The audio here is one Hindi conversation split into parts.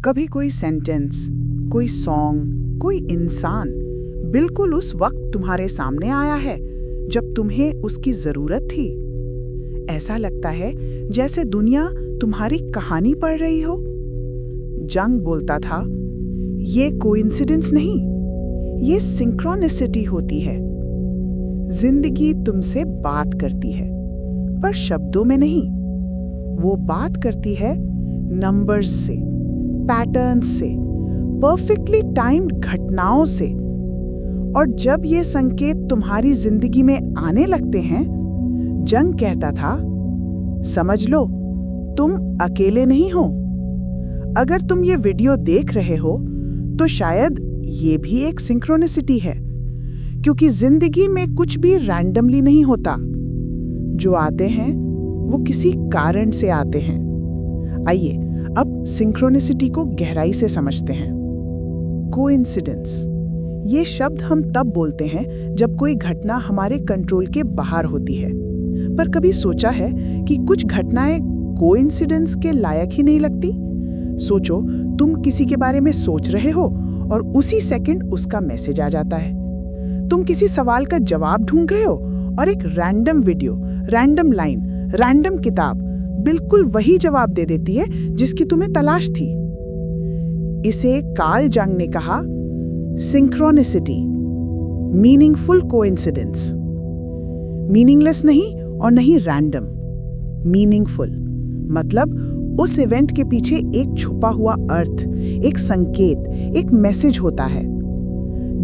कभी कोई सेंटेंस, कोई सॉन्ग, कोई इंसान बिल्कुल उस वक्त तुम्हारे सामने आया है जब तुम्हें उसकी जरूरत थी। ऐसा लगता है जैसे दुनिया तुम्हारी कहानी पढ़ रही हो। जंग बोलता था, ये कोइंसिडेंस नहीं, ये सिंक्रोनिसिटी होती है। जिंदगी तुमसे बात करती है, पर शब्दों में नहीं। वो बात करती है नंबर्स से, पैटर्न्स से, परफेक्टली टाइम्ड घटनाओं से। और जब ये संकेत तुम्हारी जिंदगी में आने लगते हैं, जंग कहता था, समझ लो, तुम अकेले नहीं हो। अगर तुम ये वीडियो देख रहे हो, तो शायद ये भी एक सिंक्रोनिसिटी है, क्योंकि जिंदगी में कुछ भी रैंडमली नहीं होता। जो आते हैं, वो किसी कारण से आते हैं। आइए अब सिंक्रोनिसिटी को गहराई से समझते हैं। कोइंसिडेंस, ये शब्द हम तब बोलते हैं जब कोई घटना हमारे कंट्रोल के बाहर होती है। पर कभी सोचा है कि कुछ घटनाएं कोइंसिडेंस के लायक ही नहीं लगती? सोचो, तुम किसी के बारे में सोच रहे हो और उसी सेकंड उसका मैसेज आ जाता है। तुम किसी सवाल का जवाब ढूंढ रहे हो और एक random video, random line, random किताब बिल्कुल वही जवाब दे देती है जिसकी तुम्हें तलाश थी। इसे कार्ल जंग ने कहा सिंक्रोनिसिटी, मीनिंगफुल कोइंसिडेंस। मीनिंगलेस नहीं और नहीं रैंडम, मीनिंगफुल मतलब उस इवेंट के पीछे एक छुपा हुआ अर्थ, एक संकेत, एक मैसेज होता है।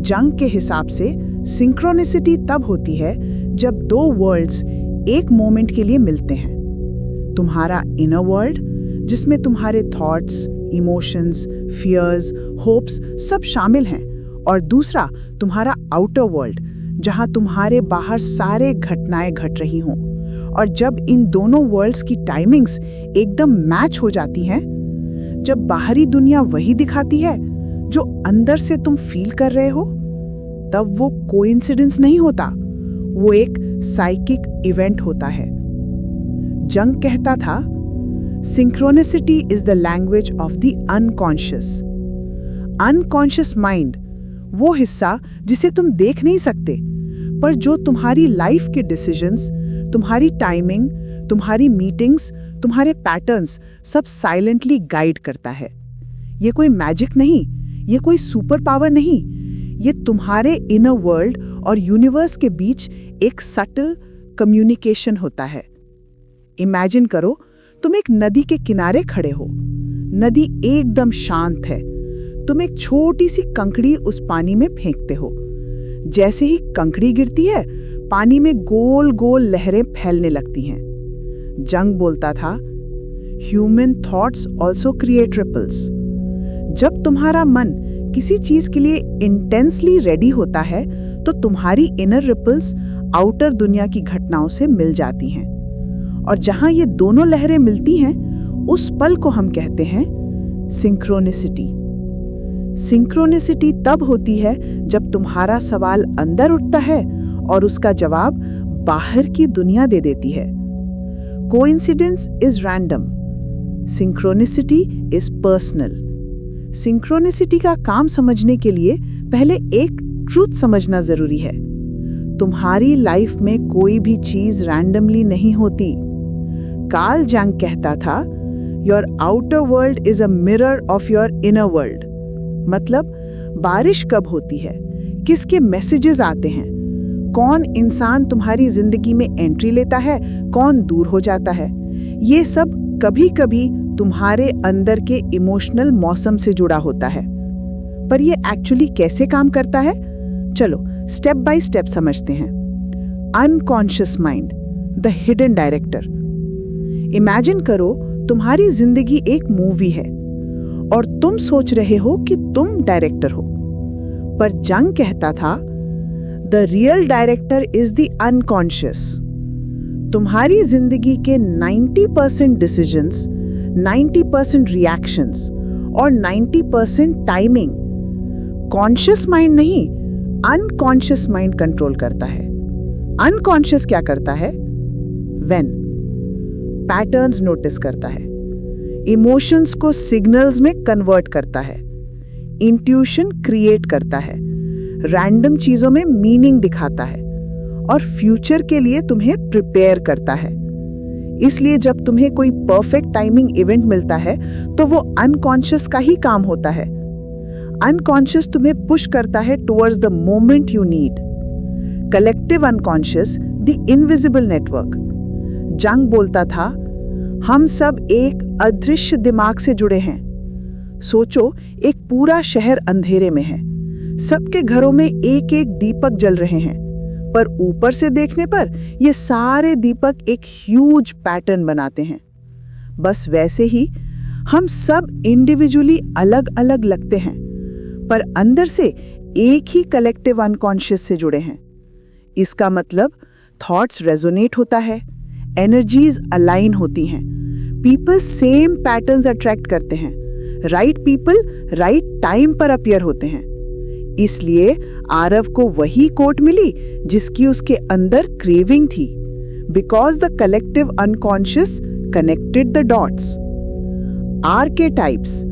जंग के हिसाब से सिंक्रोनिसिटी तब होती है जब दो वर्ल्ड्स एक मोमेंट के लिए मिलते हैं। तुम्हारा इनर वर्ल्ड, जिसमें तुम्हारे थॉट्स, इमोशंस, फियर्स, होप्स सब शामिल हैं, और दूसरा तुम्हारा आउटर वर्ल्ड, जहां तुम्हारे बाहर सारे घटनाएं घट रही हों। और जब इन दोनों वर्ल्ड्स की टाइमिंग्स एकदम मैच हो जाती हैं, जब बाहरी दुनिया वही दिखाती है जो अंदर से तुम फील कर रहे हो, तब वो कोइंसिडेंस नहीं होता, वो एक साइकिक इवेंट होता है। जंग कहता था, synchronicity is the language of the unconscious. Unconscious mind, वो हिस्सा जिसे तुम देख नहीं सकते, पर जो तुम्हारी लाइफ के डिसीजंस, तुम्हारी टाइमिंग, तुम्हारी मीटिंग्स, तुम्हारे पैटर्न्स सब साइलेंटली गाइड करता है। ये कोई मैजिक नहीं, ये कोई सुपर पावर नहीं, ये तुम्हारे इनर वर्ल्ड और यूनिवर्स के बीच एक सटल कम्युनिकेशन होता है। इमेजिन करो, तुम एक नदी के किनारे खड़े हो। नदी एकदम शांत है। तुम एक छोटी सी कंकड़ी उस पानी में फेंकते हो। जैसे ही कंकड़ी गिरती है, पानी में गोल गोल लहरें फैलने लगती हैं। जंग बोलता था, human thoughts also create ripples. जब तुम्हारा मन किसी चीज के लिए इंटेंसली रेडी होता है, तो तुम्हारी इनर रिपल्स आउटर दुनिया की घटनाओं से मिल जाती हैं। और जहां ये दोनों लहरें मिलती हैं, उस पल को हम कहते हैं सिंक्रोनिसिटी। सिंक्रोनिसिटी तब होती है जब तुम्हारा सवाल अंदर उठता है और उसका जवाब बाहर की दुनिया दे देती है। Coincidence is random, synchronicity is personal. Synchronicity का काम समझने के लिए पहले एक ट्रूथ समझना जरूरी है। तुम्हारी लाइफ में कोई भी चीज रैंडमली नहीं होती। कार्ल जंग कहता था, your outer world is a mirror of your inner world. मतलब बारिश कब होती है, किसके मैसेजेस आते हैं, कौन इंसान तुम्हारी जिंदगी में एंट्री लेता है, कौन दूर हो जाता है, ये सब कभी कभी तुम्हारे अंदर के इमोशनल मौसम से जुड़ा होता है। पर ये एक्चुअली कैसे काम करता है, चलो स्टेप बाय स्टेप समझते हैं। Unconscious mind, the hidden director. Imagine करो, तुम्हारी जिंदगी एक मूवी है और तुम सोच रहे हो कि तुम डायरेक्टर हो। पर जंग कहता था, the real director is the unconscious. तुम्हारी जिंदगी के 90% डिसीजंस, 90% रिएक्शंस और 90% टाइमिंग कॉन्शियस माइंड नहीं, अनकॉन्शियस माइंड कंट्रोल करता है। अनकॉन्शियस क्या करता है? व्हेन पैटर्न्स नोटिस करता है, इमोशंस को सिग्नल्स में कन्वर्ट करता है, इंट्यूशन क्रिएट करता है, रैंडम चीजों में मीनिंग दिखाता है और फ्यूचर के लिए तुम्हें प्रिपेयर करता है। इसलिए जब तुम्हें कोई परफेक्ट टाइमिंग इवेंट मिलता है तो वो अनकॉन्शियस का ही काम होता है। अनकॉन्शियस तुम्हें पुश करता है towards the moment you need. Collective unconscious, the invisible network. जंग बोलता था, हम सब एक अदृश्य दिमाग से जुड़े हैं। सोचो, एक पूरा शहर अंधेरे में है, सबके घरों में एक एक दीपक जल रहे हैं, पर ऊपर से देखने पर ये सारे दीपक एक ह्यूज पैटर्न बनाते हैं। बस वैसे ही हम सब इंडिविजुअली अलग अलग लगते हैं, पर अंदर से एक ही कलेक्टिव अनकॉन्शियस से जुड़े हैं। इसका मतलब थॉट्स रेजोनेट होता है, एनर्जीज अलाइन होती हैं, पीपल सेम पैटर्न्स अट्रैक्ट करते हैं, राइट पीपल राइट टाइम पर अपीयर होते हैं। इसलिए आरव को वही कोट मिली जिसकी उसके अंदर क्रेविंग थी, because the collective unconscious connected the dots. Archetypes,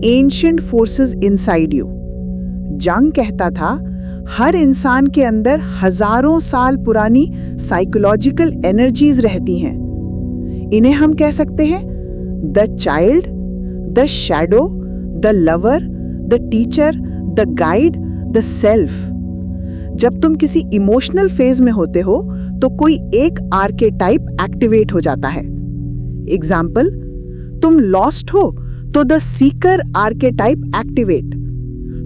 ancient forces inside you. जंग कहता था, हर इंसान के अंदर हजारों साल पुरानी साइकोलॉजिकल एनर्जीज रहती हैं। इन्हें हम कह सकते हैं the child, the shadow, the lover, the teacher, the guide, the self. जब तुम किसी इमोशनल फेज में होते हो तो कोई एक आर्केटाइप एक्टिवेट हो जाता है। एग्जाम्पल, तुम लॉस्ट हो तो द सीकर आर्केटाइप एक्टिवेट।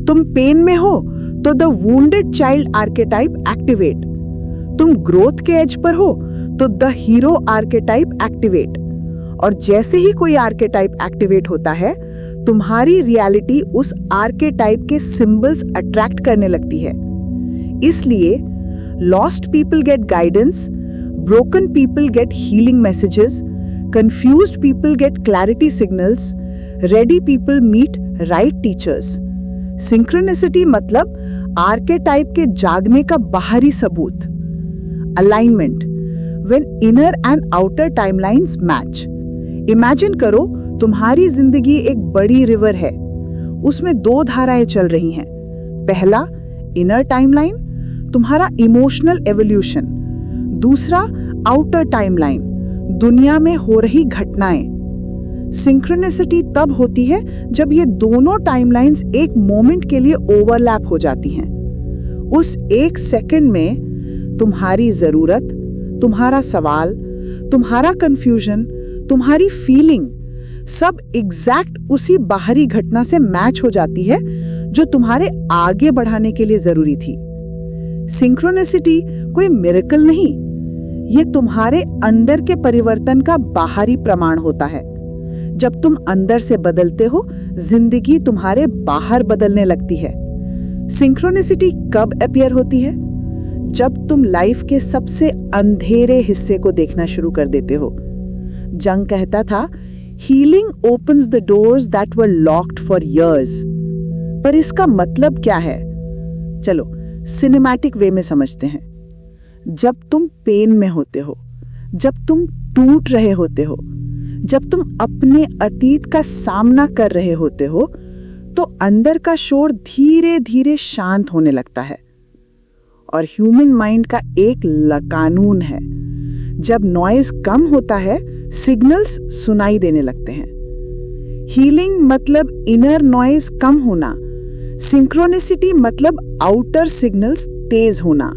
तुम पेन में हो तो the wounded child archetype activate. तुम ग्रोथ के एज पर हो तो द हीरो आर्केटाइप एक्टिवेट। और जैसे ही कोई आर्केटाइप एक्टिवेट होता है, तुम्हारी रियलिटी उस आर्केटाइप के सिंबल्स अट्रैक्ट करने लगती है। इसलिए lost people get guidance, broken people get healing messages, confused people get clarity signals, ready people meet right teachers. Synchronicity मतलब आर्केटाइप के जागने का बाहरी सबूत। Alignment, when inner and outer timelines match. Imagine करो, तुम्हारी जिंदगी एक बड़ी रिवर है, उसमें दो धाराएं चल रही हैं। पहला इनर टाइमलाइन, तुम्हारा इमोशनल एवोल्यूशन। दूसरा आउटर टाइमलाइन, दुनिया में हो रही घटनाएं। सिंक्रोनिसिटी तब होती है जब ये दोनों टाइमलाइंस एक मोमेंट के लिए ओवरलैप हो जाती हैं। उस एक सेकंड में तुम्हारी जरूरत, तुम्हारा सवाल, तुम्हारा कंफ्यूजन, तुम्हारी फीलिंग सब एग्जैक्ट उसी बाहरी घटना से मैच हो जाती है जो तुम्हारे आगे बढ़ाने के लिए जरूरी थी। सिंक्रोनिसिटी कोई मिरेकल नहीं, ये तुम्हारे अंदर के परिवर्तन का बाहरी प्रमाण होता है। जब तुम अंदर से बदलते हो, जिंदगी तुम्हारे बाहर बदलने लगती है। सिंक्रोनिसिटी कब अपीयर होती है? जब तुम लाइफ के सबसे अंधेरे हिस्से को देखना शुरू कर देते हो। जंग कहता था, healing opens the doors that were locked for years. पर इसका मतलब क्या है? चलो सिनेमैटिक वे में समझते हैं। जब तुम पेन में होते हो, जब तुम टूट रहे होते हो, जब तुम अपने अतीत का सामना कर रहे होते हो, तो अंदर का शोर धीरे धीरे शांत होने लगता है। और ह्यूमन माइंड का एक कानून है, जब नॉइज कम होता है, सिग्नल्स सुनाई देने लगते हैं। हीलिंग मतलब इनर नॉइज कम होना, सिंक्रोनिसिटी मतलब आउटर सिग्नल्स तेज होना।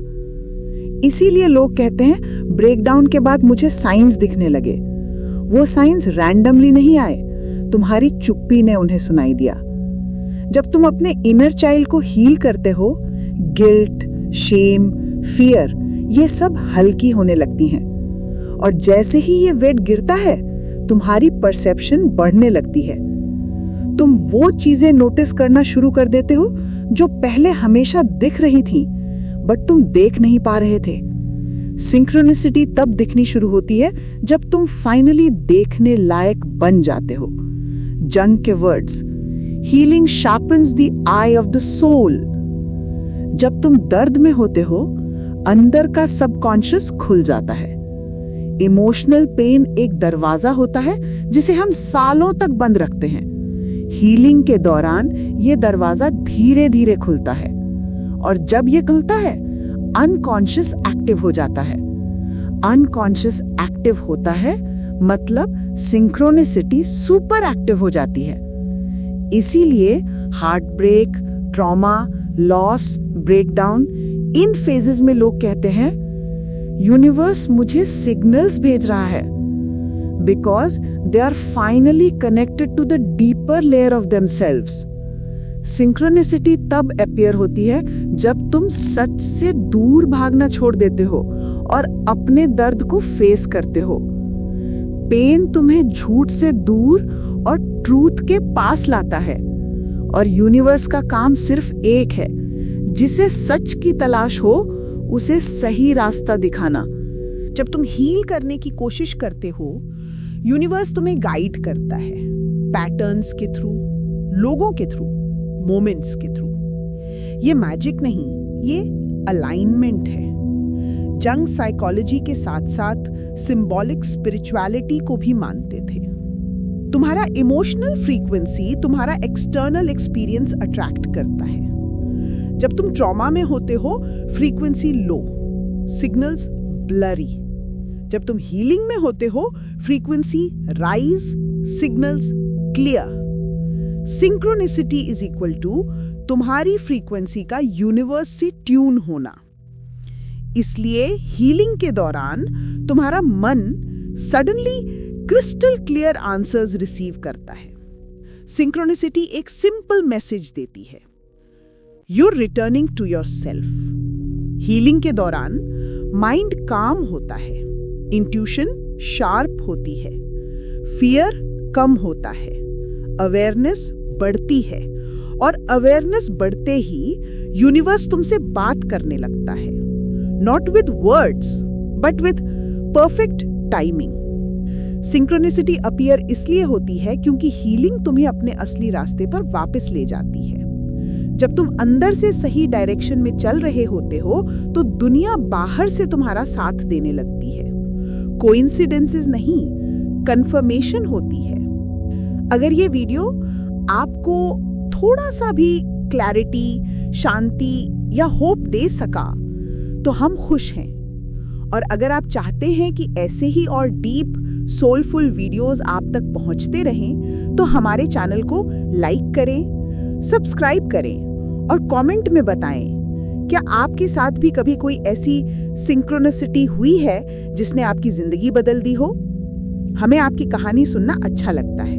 इसीलिए लोग कहते हैं ब्रेकडाउन के बाद मुझे साइंस दिखने लगे। वो साइंस रैंडमली नहीं आए, तुम्हारी चुप्पी ने उन्हें सुनाई दिया। जब तुम अपने इनर चाइल्ड को हील करते हो, गिल्ट, शेम, फियर ये सब हल्की होने लगती हैं। और जैसे ही ये वेट गिरता है, तुम्हारी परसेप्शन बढ़ने लगती है। तुम वो चीजें नोटिस करना शुरू कर देते हो जो पहले हमेशा दिख रही थी, बट तुम देख नहीं पा रहे थे। सिंक्रोनिसिटी तब दिखनी शुरू होती है जब तुम फाइनली देखने लायक बन जाते हो। जंग के words, healing sharpens the eye of the soul. जब तुम दर्द में होते हो, अंदर का सबकॉन्शियस खुल जाता है। इमोशनल पेन एक दरवाजा होता है जिसे हम सालों तक बंद रखते हैं। हीलिंग के दौरान ये दरवाजा धीरे धीरे खुलता है, और जब ये खुलता है अनकॉन्शियस एक्टिव हो जाता है। अनकॉन्शियस एक्टिव होता है मतलब सिंक्रोनिसिटी सुपर एक्टिव हो जाती है। इसीलिए heart break, trauma, loss, breakdown, इन फेजेस में लोग कहते हैं यूनिवर्स मुझे सिग्नल्स भेज रहा है, because they are finally connected to the deeper layer of themselves. Synchronicity तब अपीयर होती है जब तुम सच से दूर भागना छोड़ देते हो और अपने दर्द को फेस करते हो। पेन तुम्हें झूठ से दूर और ट्रूथ के पास लाता है, और यूनिवर्स का काम सिर्फ एक है, जिसे सच की तलाश हो उसे सही रास्ता दिखाना। जब तुम हील करने की कोशिश करते हो, यूनिवर्स तुम्हें गाइड करता है, पैटर्न्स के थ्रू, लोगों के थ्रू, मोमेंट्स के थ्रू। ये मैजिक नहीं, ये अलाइनमेंट है। जंग साइकोलॉजी के साथ साथ सिंबॉलिक स्पिरिचुअलिटी को भी मानते थे। तुम्हारा इमोशनल फ्रीक्वेंसी तुम्हारा एक्सटर्नल एक्सपीरियंस अट्रैक्ट करता है। जब तुम ट्रॉमा में होते हो, फ्रीक्वेंसी लो, सिग्नल्स ब्लरी। जब तुम हीलिंग में होते हो, frequency rise, signals clear. Synchronicity is equal to तुम्हारी फ्रीक्वेंसी का यूनिवर्स से ट्यून होना। इसलिए हीलिंग के दौरान तुम्हारा मन suddenly crystal clear answers receive करता है। सिंक्रोनिसिटी एक सिंपल मैसेज देती है, you are returning to yourself. Healing के दौरान माइंड काम होता है, इंट्यूशन शार्प होती है, फियर कम होता है, अवेयरनेस बढ़ती है, और अवेयरनेस बढ़ते ही यूनिवर्स तुमसे बात करने लगता है, not with words but with perfect timing. Synchronicity appear इसलिए होती है क्योंकि हीलिंग तुम्हें अपने असली रास्ते पर वापस ले जाती है। जब तुम अंदर से सही डायरेक्शन में चल रहे होते हो तो दुनिया बाहर से तुम्हारा साथ देने लगती है। कोइंसिडेंसेस नहीं, कंफर्मेशन होती है। अगर ये वीडियो आपको थोड़ा सा भी क्लैरिटी, शांति या होप दे सका तो हम खुश हैं। और अगर आप चाहते हैं कि ऐसे ही और डीप सोलफुल वीडियोस आप तक पहुंचते रहें तो हमारे चैनल को लाइक करें, सब्सक्राइब करें और कमेंट में बताएं, क्या आपके साथ भी कभी कोई ऐसी सिंक्रोनिसिटी हुई है जिसने आपकी जिंदगी बदल दी हो? हमें आपकी कहानी सुनना अच्छा लगता है।